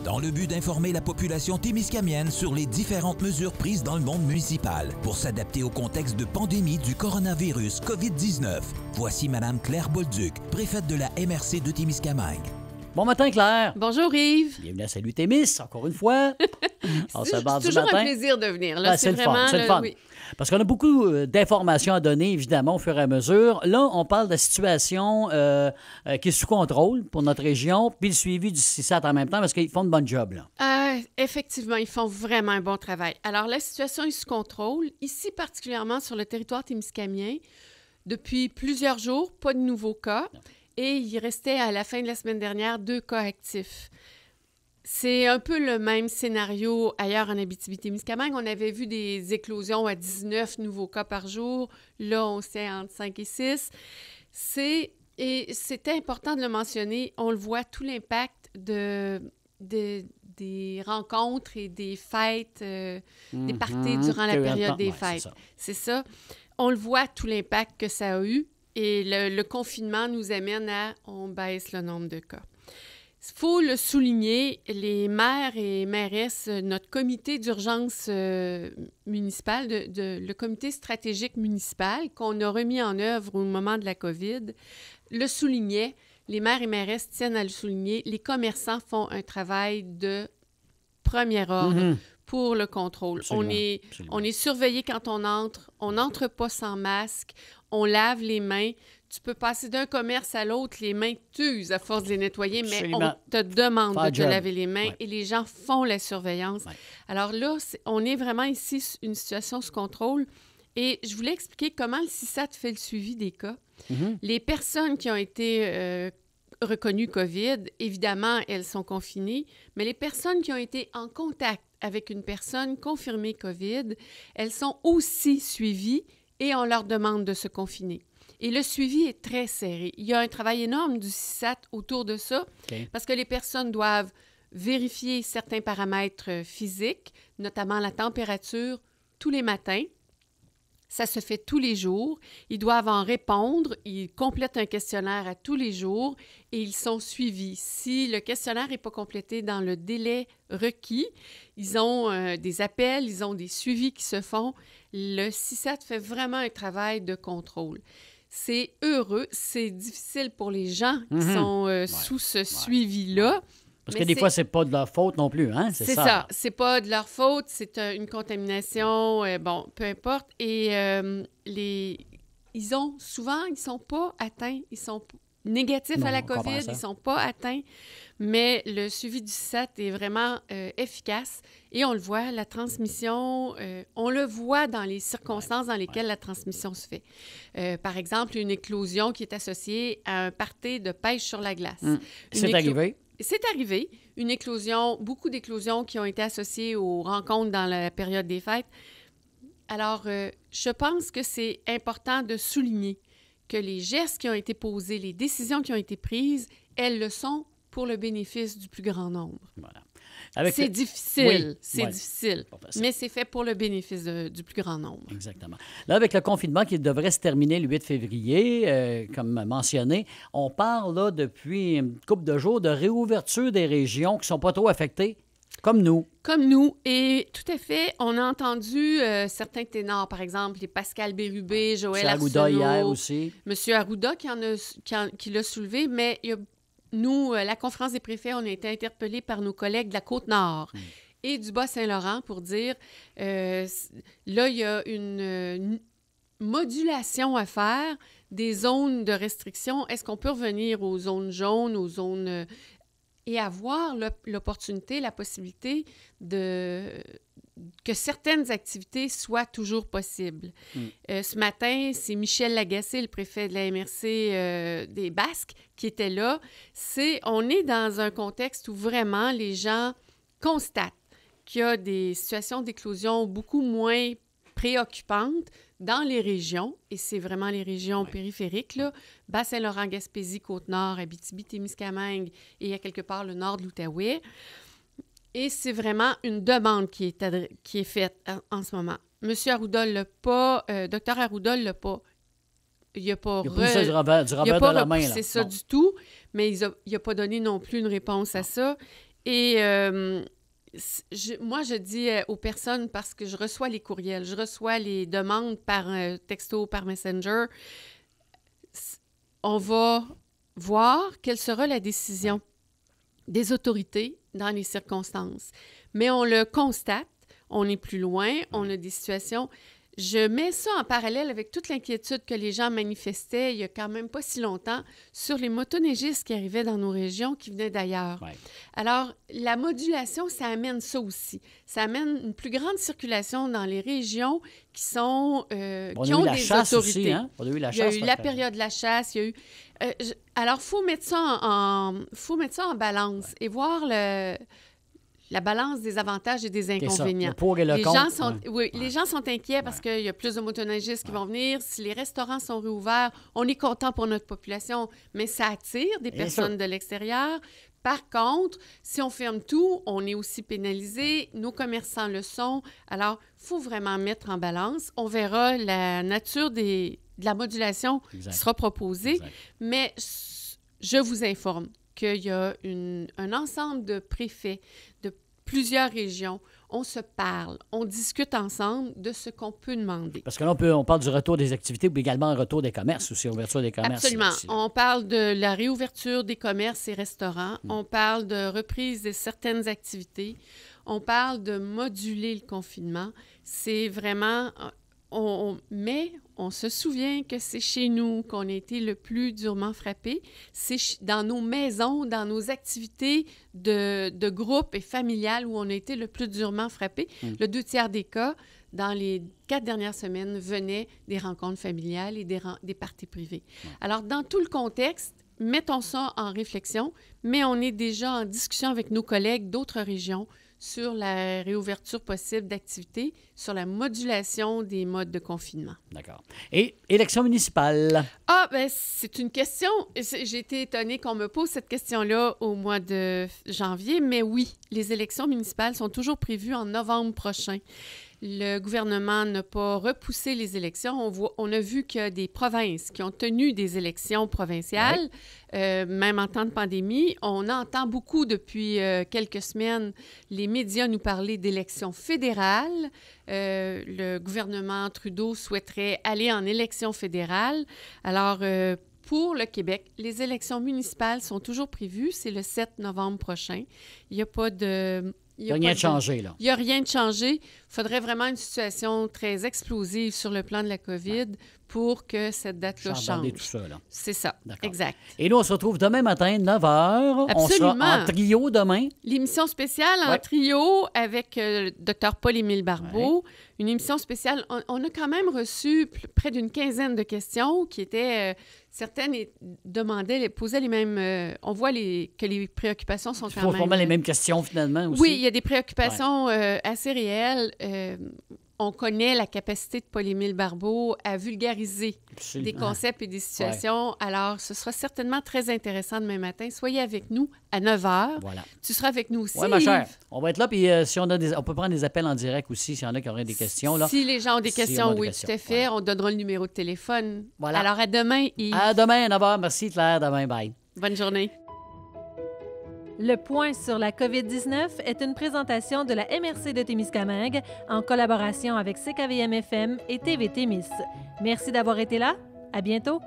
dans le but d'informer la population témiscamienne sur les différentes mesures prises dans le monde municipal pour s'adapter au contexte de pandémie du coronavirus COVID-19. Voici Mme Claire Bolduc, préfète de la MRC de Témiscamingue. Bon matin, Claire. Bonjour, Yves. Bienvenue à Salut Témis, encore une fois. C'est toujours un plaisir de venir. Là, c'est vraiment, le fun. Oui. Parce qu'on a beaucoup d'informations à donner, évidemment, au fur et à mesure. Là, on parle de la situation qui est sous contrôle pour notre région, puis le suivi du CISAT en même temps, parce qu'ils font de bon job, là. Effectivement, ils font vraiment un bon travail. Alors, la situation est sous contrôle. Ici, particulièrement sur le territoire témiscamien, depuis plusieurs jours, pas de nouveaux cas. Non. Et il restait, à la fin de la semaine dernière, 2 cas actifs. C'est un peu le même scénario ailleurs en Abitibi-Témiscamingue. On avait vu des éclosions à 19 nouveaux cas par jour. Là, on sait entre 5 et 6. Et c'était important de le mentionner. On le voit, tout l'impact des rencontres et des fêtes, des parties durant la période des fêtes. C'est ça. On le voit, tout l'impact que ça a eu. Et le confinement nous amène on baisse le nombre de cas. Il faut le souligner, les maires et mairesses, notre comité d'urgence municipale, le comité stratégique municipal qu'on a remis en œuvre au moment de la COVID, le soulignait, les maires et mairesses tiennent à le souligner, les commerçants font un travail de premier ordre pour le contrôle. Absolument. On est surveillé quand on n'entre pas sans masque, on lave les mains. Tu peux passer d'un commerce à l'autre, les mains t'usent à force de les nettoyer, mais absolument. On te demande de te laver les mains et les gens font la surveillance. Ouais. Alors là, on est vraiment ici une situation sous contrôle et je voulais expliquer comment le CISAT fait le suivi des cas. Les personnes qui ont été reconnues COVID, évidemment, elles sont confinées, mais les personnes qui ont été en contact avec une personne confirmée COVID, elles sont aussi suivies et on leur demande de se confiner. Et le suivi est très serré. Il y a un travail énorme du CISAT autour de ça, parce que les personnes doivent vérifier certains paramètres physiques, notamment la température, tous les matins. Ça se fait tous les jours. Ils doivent en répondre. Ils complètent un questionnaire à tous les jours et ils sont suivis. Si le questionnaire n'est pas complété dans le délai requis, ils ont des appels, ils ont des suivis qui se font. Le CISAT fait vraiment un travail de contrôle. C'est heureux, c'est difficile pour les gens qui sont sous ce suivi-là. Parce que des fois, c'est pas de leur faute non plus, hein? C'est ça. C'est pas de leur faute, c'est une contamination, peu importe. Et ils sont pas atteints, ils sont négatifs à la COVID, ils sont pas atteints, mais le suivi du CISAT est vraiment efficace. Et on le voit, la transmission, on le voit dans les circonstances dans lesquelles la transmission se fait. Par exemple, une éclosion qui est associée à un party de pêche sur la glace. C'est arrivé? C'est arrivé. Beaucoup d'éclosions qui ont été associées aux rencontres dans la période des fêtes. Alors, je pense que c'est important de souligner que les gestes qui ont été posés, les décisions qui ont été prises, elles le sont pour le bénéfice du plus grand nombre. Voilà. C'est difficile, difficile, mais c'est fait pour le bénéfice du plus grand nombre. Exactement. Là, avec le confinement qui devrait se terminer le 8 février, comme mentionné, on parle là depuis une couple de jours de réouverture des régions qui ne sont pas trop affectées, comme nous. Comme nous, et tout à fait, on a entendu certains ténors, par exemple, les Pascal Bérubé, Joël Arsenault. Arruda hier aussi. M. Arruda qui l'a soulevé, mais il y a nous, la conférence des préfets, on a été interpellés par nos collègues de la Côte-Nord et du Bas-Saint-Laurent pour dire, là, il y a une modulation à faire des zones de restriction. Est-ce qu'on peut revenir aux zones jaunes, aux zones... et avoir l'opportunité, la possibilité que certaines activités soient toujours possibles. Ce matin, c'est Michel Lagacé, le préfet de la MRC des Basques, qui était là. On est dans un contexte où vraiment les gens constatent qu'il y a des situations d'éclosion beaucoup moins préoccupantes dans les régions, et c'est vraiment les régions périphériques, là, Bas-Saint-Laurent, Gaspésie, Côte-Nord, Abitibi-Témiscamingue et il y a quelque part le nord de l'Outaouais. Et c'est vraiment une demande qui est faite en ce moment. M. Arruda l'a pas, Dr Arruda l'a pas. Il n'a pas repoussé ça du revers de la main. C'est ça du tout, mais il n'a pas donné non plus une réponse à ça. Et moi, je dis aux personnes, parce que je reçois les courriels, je reçois les demandes par texto, par Messenger, on va voir quelle sera la décision des autorités dans les circonstances. Mais on le constate, on est plus loin, on a des situations... Je mets ça en parallèle avec toute l'inquiétude que les gens manifestaient il y a quand même pas si longtemps sur les motoneigistes qui arrivaient dans nos régions, qui venaient d'ailleurs. Ouais. Alors, la modulation, ça amène ça aussi. Ça amène une plus grande circulation dans les régions qui sont qui ont des autorités. Aussi, hein? On a eu la chasse. Il y a eu la période de la chasse, il y a eu... alors, il faut mettre ça en balance et voir la balance des avantages et des inconvénients. Le pour et le contre. Les gens sont inquiets parce qu'il y a plus de motoneigistes qui vont venir. Si les restaurants sont réouverts, on est content pour notre population, mais ça attire des personnes de l'extérieur. Par contre, si on ferme tout, on est aussi pénalisé. Nos commerçants le sont. Alors, il faut vraiment mettre en balance. On verra la nature de la modulation qui sera proposée, mais je vous informe qu'il y a un ensemble de préfets de plusieurs régions. On se parle, on discute ensemble de ce qu'on peut demander. Parce que là, on parle du retour des activités, mais également un retour des commerces aussi, ouverture des commerces. Absolument. Aussi, on parle de la réouverture des commerces et restaurants. On parle de reprise de certaines activités. On parle de moduler le confinement. C'est vraiment... Mais on se souvient que c'est chez nous qu'on a été le plus durement frappé. C'est dans nos maisons, dans nos activités de groupe et familiales où on a été le plus durement frappé. Le 2/3 des cas, dans les 4 dernières semaines, venaient des rencontres familiales et des parties privées. Alors, dans tout le contexte, mettons ça en réflexion, mais on est déjà en discussion avec nos collègues d'autres régions sur la réouverture possible d'activités, sur la modulation des modes de confinement. D'accord. Et élection municipale? Ah, bien, c'est une question. J'ai été étonnée qu'on me pose cette question-là au mois de janvier, mais oui, les élections municipales sont toujours prévues en novembre prochain. Le gouvernement n'a pas repoussé les élections. On a vu qu'il y a des provinces qui ont tenu des élections provinciales, même en temps de pandémie. On entend beaucoup depuis quelques semaines les médias nous parler d'élections fédérales. Le gouvernement Trudeau souhaiterait aller en élection fédérale. Alors, pour le Québec, les élections municipales sont toujours prévues. C'est le 7 novembre prochain. Il n'y a pas de... Il n'y a rien de changé, là. Il n'y a rien de changé. Il faudrait vraiment une situation très explosive sur le plan de la COVID pour que cette date-là change. Tout ça, là. C'est ça, exact. Et nous, on se retrouve demain matin, 9h. Absolument. On sera en trio demain. L'émission spéciale en trio avec Dr. Paul-Émile Barbeau. Une émission spéciale. On a quand même reçu près d'une quinzaine de questions qui étaient... certaines posaient les mêmes... on voit que les préoccupations sont quand même... Il faut les mêmes questions, finalement, aussi. Oui, il y a des préoccupations assez réelles. On connaît la capacité de Paul-Émile Barbeau à vulgariser des concepts et des situations. Ouais. Alors, ce sera certainement très intéressant demain matin. Soyez avec nous à 9h. Voilà. Tu seras avec nous aussi. Oui, ma chère. On va être là, puis si on peut prendre des appels en direct aussi, s'il y en a qui auraient des questions. Là. Si les gens ont des questions, oui, tout à fait. Voilà. On donnera le numéro de téléphone. Voilà. Alors, à demain, Yves. À demain, à 9h. Merci, Claire. Demain, bye. Bonne journée. Le point sur la COVID-19 est une présentation de la MRC de Témiscamingue en collaboration avec CKVM-FM et TV Témis. Merci d'avoir été là. À bientôt.